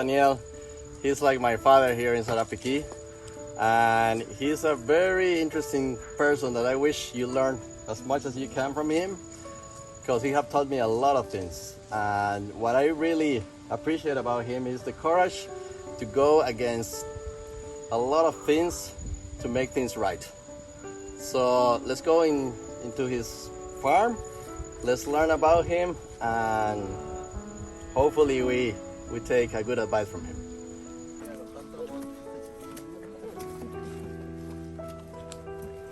Daniel. He's like my father here in Sarapiquí, and he's a very interesting person that I wish you learn as much as you can from him, because he have taught me a lot of things. And what I really appreciate about him is the courage to go against a lot of things to make things right. So let's go into his farm. Let's learn about him, and hopefully we take a good advice from him.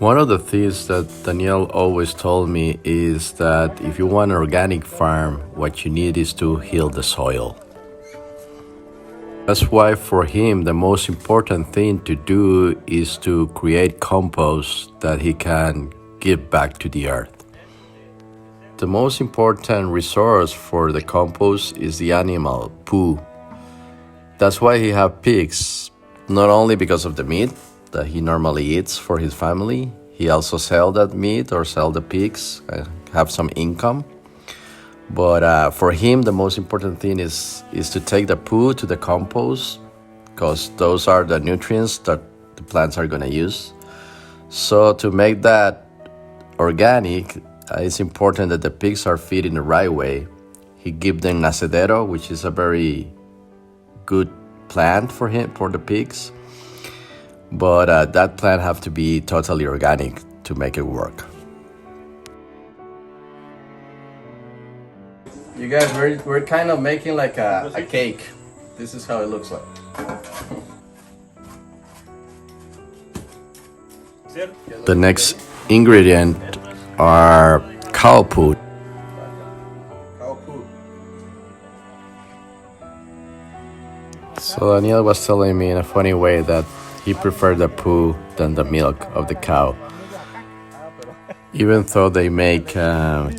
One of the things that Daniel always told me is that if you want an organic farm, what you need is to heal the soil. That's why for him the most important thing to do is to create compost that he can give back to the earth. The most important resource for the compost is the animal poo. That's why he have pigs, not only because of the meat that he normally eats for his family. He also sell that meat or sell the pigs, have some income. But for him, the most important thing is to take the poo to the compost, because those are the nutrients that the plants are going to use. So to make that organic, it's important that the pigs are fed in the right way. He give them nacedero, which is a very good plant for the pigs. But that plant have to be totally organic to make it work. You guys, we're kind of making like a cake. This is how it looks like. The next ingredient are cow poo. Cow poo. So Daniel was telling me in a funny way that he preferred the poo than the milk of the cow. Even though they make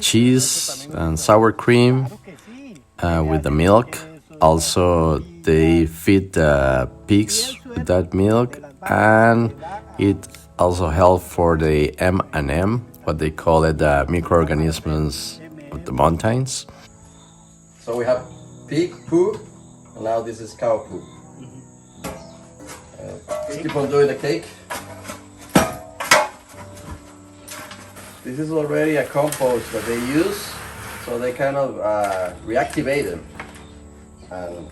cheese and sour cream with the milk, also they feed the pigs with that milk, and it also helps for the M&M, what they call it, the microorganisms of the mountains. So we have pig poo, and now this is cow poo. Let's keep on doing the cake. This is already a compost that they use, so they kind of reactivate them. And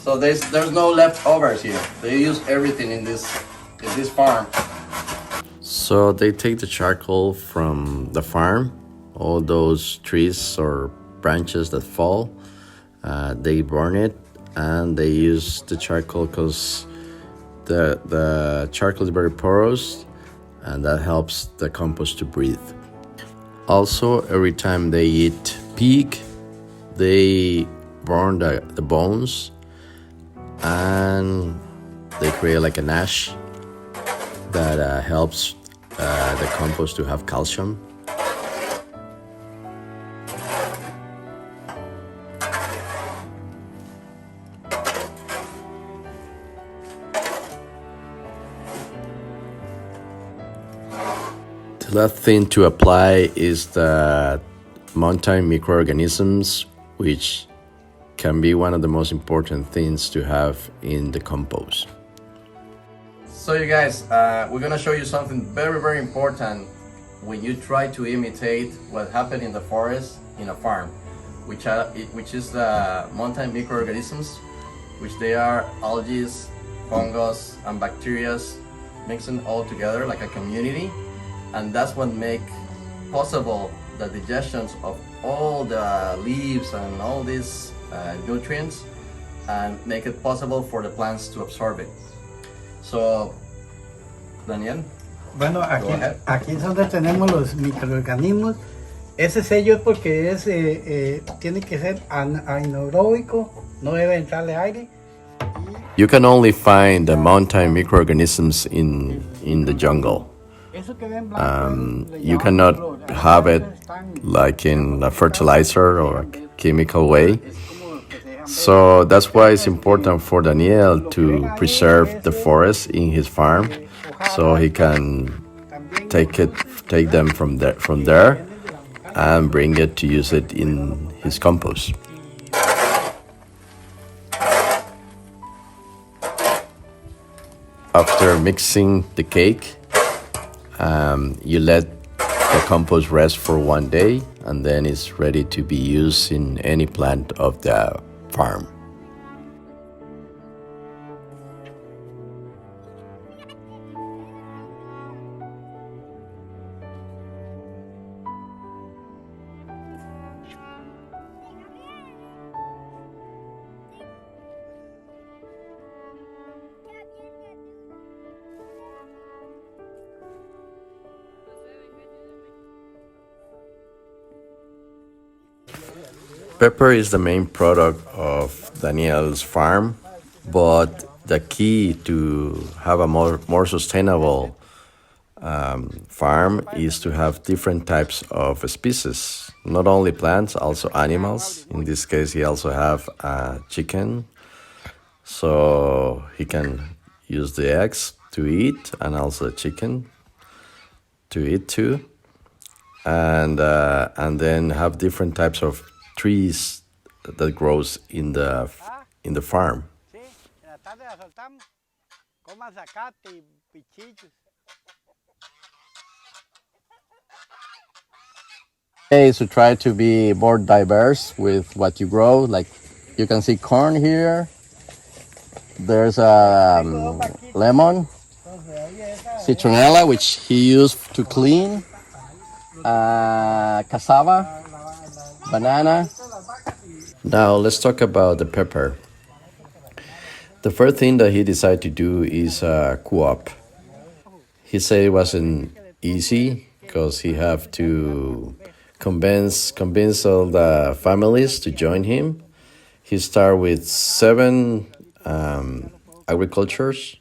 so there's no leftovers here. They use everything in this farm. So they take the charcoal from the farm, all those trees or branches that fall, they burn it, and they use the charcoal because the charcoal is very porous, and that helps the compost to breathe. Also, every time they eat pig, they burn the bones, and they create like an ash that helps the compost to have calcium. The last thing to apply is the mountain microorganisms, which can be one of the most important things to have in the compost. So you guys, we're gonna show you something very, very important when you try to imitate what happened in the forest in a farm, which is the mountain microorganisms, which they are algae, fungus, and bacteria mixing all together like a community. And that's what make possible the digestions of all the leaves and all these nutrients, and make it possible for the plants to absorb it. So, Daniel. Bueno, aquí es donde tenemos los microorganismos. Ese sello es porque tiene que ser anaeróbico, no debe entrarle aire. You can only find the mountain microorganisms in the jungle. You cannot have it like in a fertilizer or a chemical way. So that's why it's important for Daniel to preserve the forest in his farm, so he can take them from there and bring it to use it in his compost. After mixing the cake, you let the compost rest for 1 day, and then it's ready to be used in any plant of the farm. Pepper is the main product of Daniel's farm, but the key to have a more sustainable farm is to have different types of species, not only plants, also animals. In this case, he also have a chicken, so he can use the eggs to eat and also the chicken to eat too, and then have different types of trees that grows in the farm. Sí, en la tarde la soltamos, coman zacate y pichillos. Is to try to be more diverse with what you grow. Like you can see corn here. There's a lemon, citronella, which he used to clean, cassava, banana. Now let's talk about the pepper. The first thing that he decided to do is a co-op. He said it wasn't easy because he have to convince all the families to join him. He started with 7 agricultures,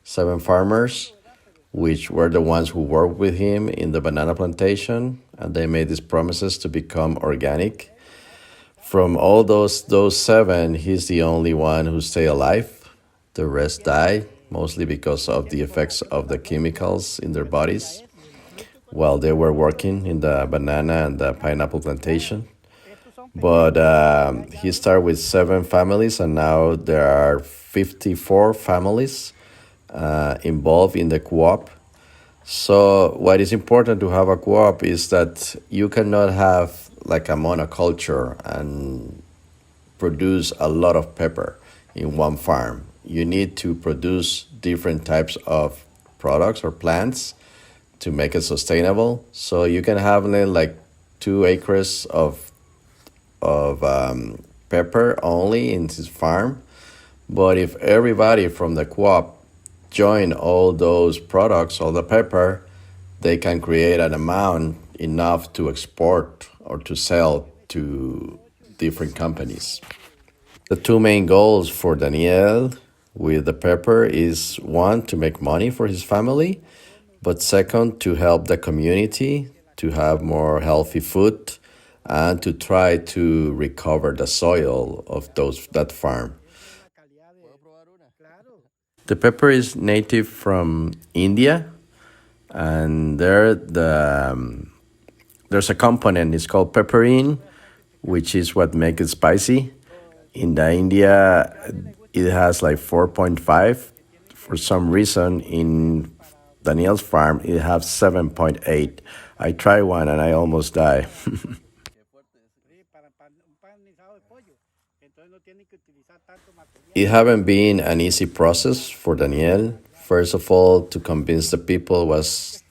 7 farmers, which were the ones who worked with him in the banana plantation, and they made these promises to become organic. From all those 7, he's the only one who stay alive. The rest die, mostly because of the effects of the chemicals in their bodies while they were working in the banana and the pineapple plantation. But he started with 7 families, and now there are 54 families involved in the co-op. So what is important to have a co-op is that you cannot have like a monoculture and produce a lot of pepper in one farm. You need to produce different types of products or plants to make it sustainable. So you can have like 2 acres of pepper only in this farm. But if everybody from the co-op join all those products, all the pepper, they can create an amount enough to export or to sell to different companies. The 2 main goals for Daniel with the pepper is 1, to make money for his family, but 2nd, to help the community to have more healthy food and to try to recover the soil of that farm. The pepper is native from India, and there's a component, it's called pepperine, which is what makes it spicy. In the India, it has like 4.5. For some reason, in Daniel's farm, it has 7.8. I tried one and I almost died. It haven't been an easy process for Daniel. First of all, to convince the people was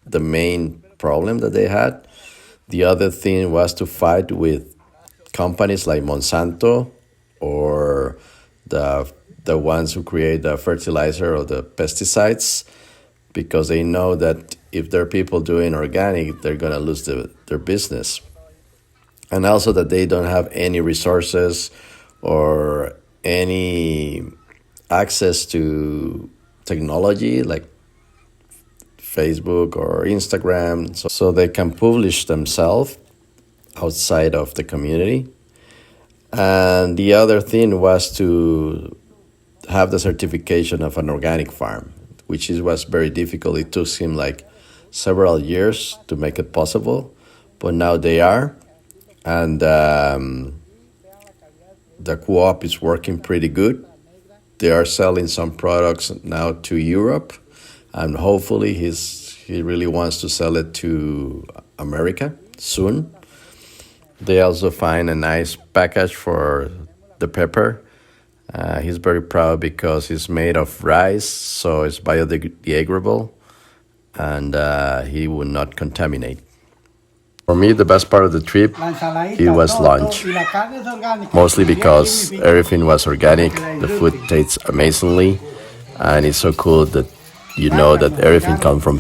the main problem that they had. The other thing was to fight with companies like Monsanto or the ones who create the fertilizer or the pesticides, because they know that if there are people doing organic, they're going to lose their business. And also that they don't have any resources or any access to technology like Facebook or Instagram, so they can publish themselves outside of the community. And the other thing was to have the certification of an organic farm, which was very difficult. It took him like several years to make it possible, but now they are. And the co-op is working pretty good. they are selling some products now to Europe, and hopefully he really wants to sell it to America soon. They also find a nice package for the pepper. He's very proud because it's made of rice, so it's biodegradable, and he will not contaminate. For me, the best part of the trip, it was lunch. Mostly because everything was organic, the food tastes amazingly, and it's so cool that you know that everything comes from